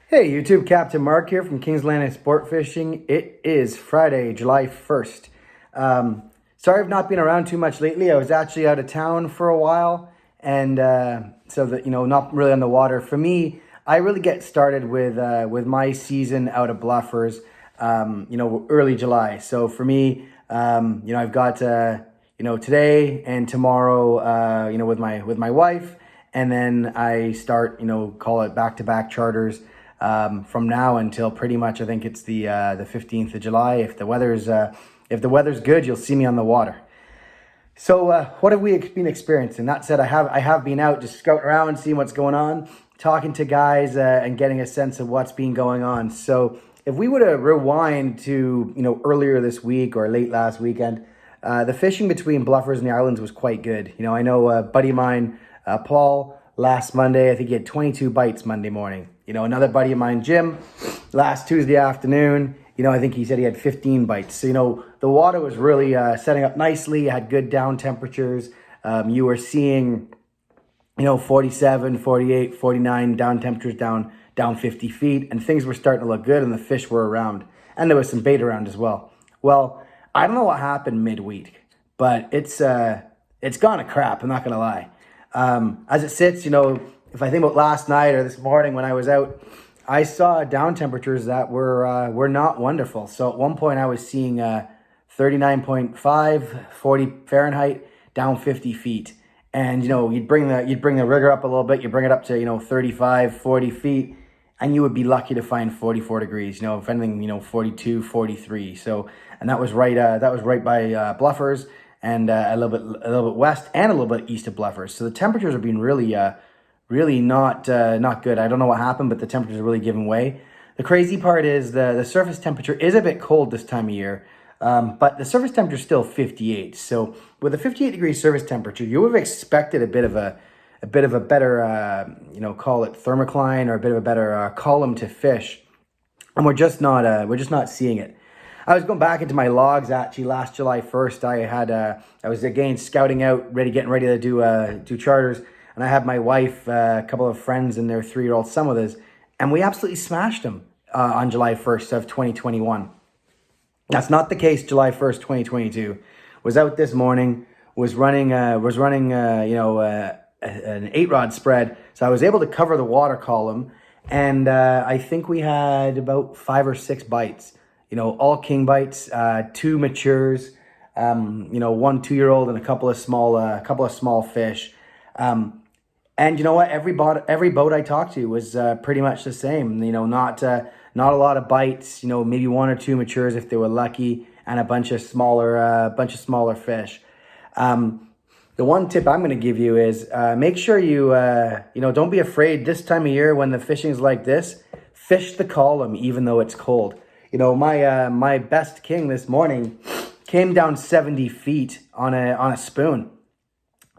Hey YouTube, Captain Mark here from Kings Landing Sport Fishing. It is Friday, July 1st. Sorry I've not been around too much lately. I was actually out of town for a while, and so that, not really on the water. For me, I really get started with my season out of bluffers, early July. So for me, I've got today and tomorrow, with my wife, and then I start, call it back-to-back charters from now until pretty much I think it's the 15th of July. If the weather's good, you'll see me on the water. So what have we been experiencing? That said, I have been out just scouting around, seeing what's going on, talking to guys, and getting a sense of what's been going on. So if we were to rewind to earlier this week or late last weekend, the fishing between Bluffers and the Islands was quite good. I know a buddy of mine, Paul, last Monday, I think he had 22 bites Monday morning. Another buddy of mine, Jim, last Tuesday afternoon, I think he said he had 15 bites. So, the water was really setting up nicely. It had good down temperatures. You were seeing, 47, 48, 49 down temperatures down 50 feet. And things were starting to look good and the fish were around. And there was some bait around as well. Well, I don't know what happened midweek, but it's gone to crap, I'm not going to lie. As it sits, if I think about last night or this morning when I was out, I saw down temperatures that were not wonderful. So at one point I was seeing 39.5, 40 Fahrenheit, down 50 feet. And, you'd bring the rigger up a little bit, you bring it up to, 35, 40 feet, and you would be lucky to find 44 degrees, if anything, 42, 43. So, and that was right by Bluffers and a little bit west and a little bit east of Bluffers. So the temperatures have been really not good. I don't know what happened, but the temperatures are really giving way. The crazy part is the surface temperature is a bit cold this time of year, but the surface temperature is still 58. So with a 58 degree surface temperature, you would have expected a bit of a better, call it thermocline or a bit of a better column to fish, and we're just not seeing it. I was going back into my logs actually last July 1st. I was again scouting out, getting ready to do charters. And I had my wife, a couple of friends, and their 3-year-old son with us, and we absolutely smashed them on July 1st of 2021. That's not the case. July 1st, 2022. Was out this morning. Was running an 8-rod spread, so I was able to cover the water column, and I think we had about 5 or 6 bites. All king bites, 2 matures, 1 2-year-old, and a couple of small fish. And you know what? Every boat I talked to was pretty much the same. Not a lot of bites. Maybe 1 or 2 matures if they were lucky, and a bunch of smaller fish. The one tip I'm going to give you is make sure you don't be afraid this time of year when the fishing's like this. Fish the column even though it's cold. My best king this morning came down 70 feet on a spoon.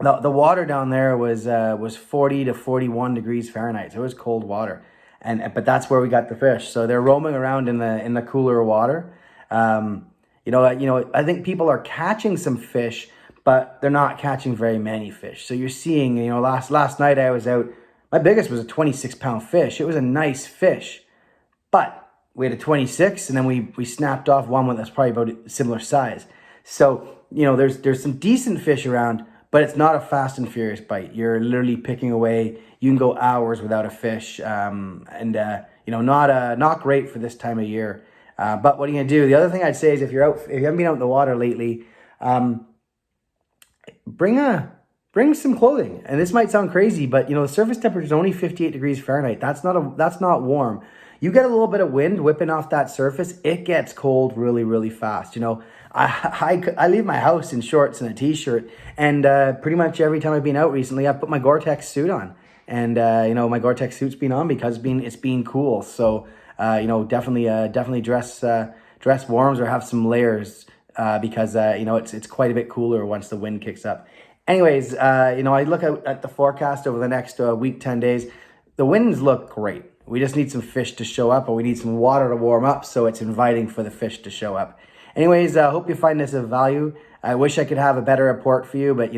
The water down there was 40 to 41 degrees Fahrenheit. So it was cold water, but that's where we got the fish. So they're roaming around in the cooler water. I think people are catching some fish, but they're not catching very many fish. So you're seeing, last night I was out. My biggest was a 26-pound fish. It was a nice fish, but we had a 26, and then we snapped off one that's probably about a similar size. So there's some decent fish around. But it's not a fast and furious bite. You're literally picking away. You can go hours without a fish, not great for this time of year. But what are you gonna do? The other thing I'd say is if you haven't been out in the water lately, bring some clothing. And this might sound crazy, but the surface temperature is only 58 degrees Fahrenheit. That's not warm. You get a little bit of wind whipping off that surface, it gets cold really, really fast. I leave my house in shorts and a t-shirt, and pretty much every time I've been out recently, I've put my Gore-Tex suit on, and my Gore-Tex suit's been on because it's been cool. So definitely dress warms or have some layers because it's quite a bit cooler once the wind kicks up. Anyways, I look at the forecast over the next week, 10 days. The winds look great. We just need some fish to show up, or we need some water to warm up so it's inviting for the fish to show up. Anyways, I hope you find this of value. I wish I could have a better report for you, but,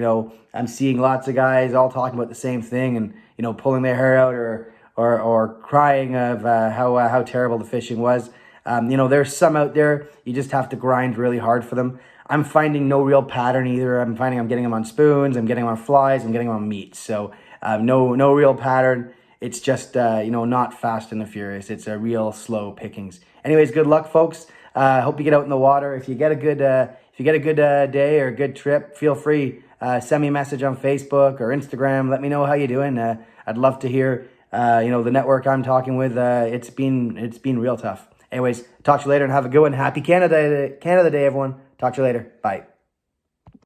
I'm seeing lots of guys all talking about the same thing and, pulling their hair out or or crying of how terrible the fishing was. There's some out there, you just have to grind really hard for them. I'm finding no real pattern either. I'm finding I'm getting them on spoons, I'm getting them on flies, I'm getting them on meat. So no real pattern. It's just, not fast and the furious. It's a real slow pickings. Anyways, good luck, folks. Hope you get out in the water. If you get a good day or a good trip, feel free. Send me a message on Facebook or Instagram. Let me know how you're doing. I'd love to hear, the network I'm talking with. It's been real tough. Anyways, talk to you later and have a good one. Happy Canada Day, everyone. Talk to you later. Bye.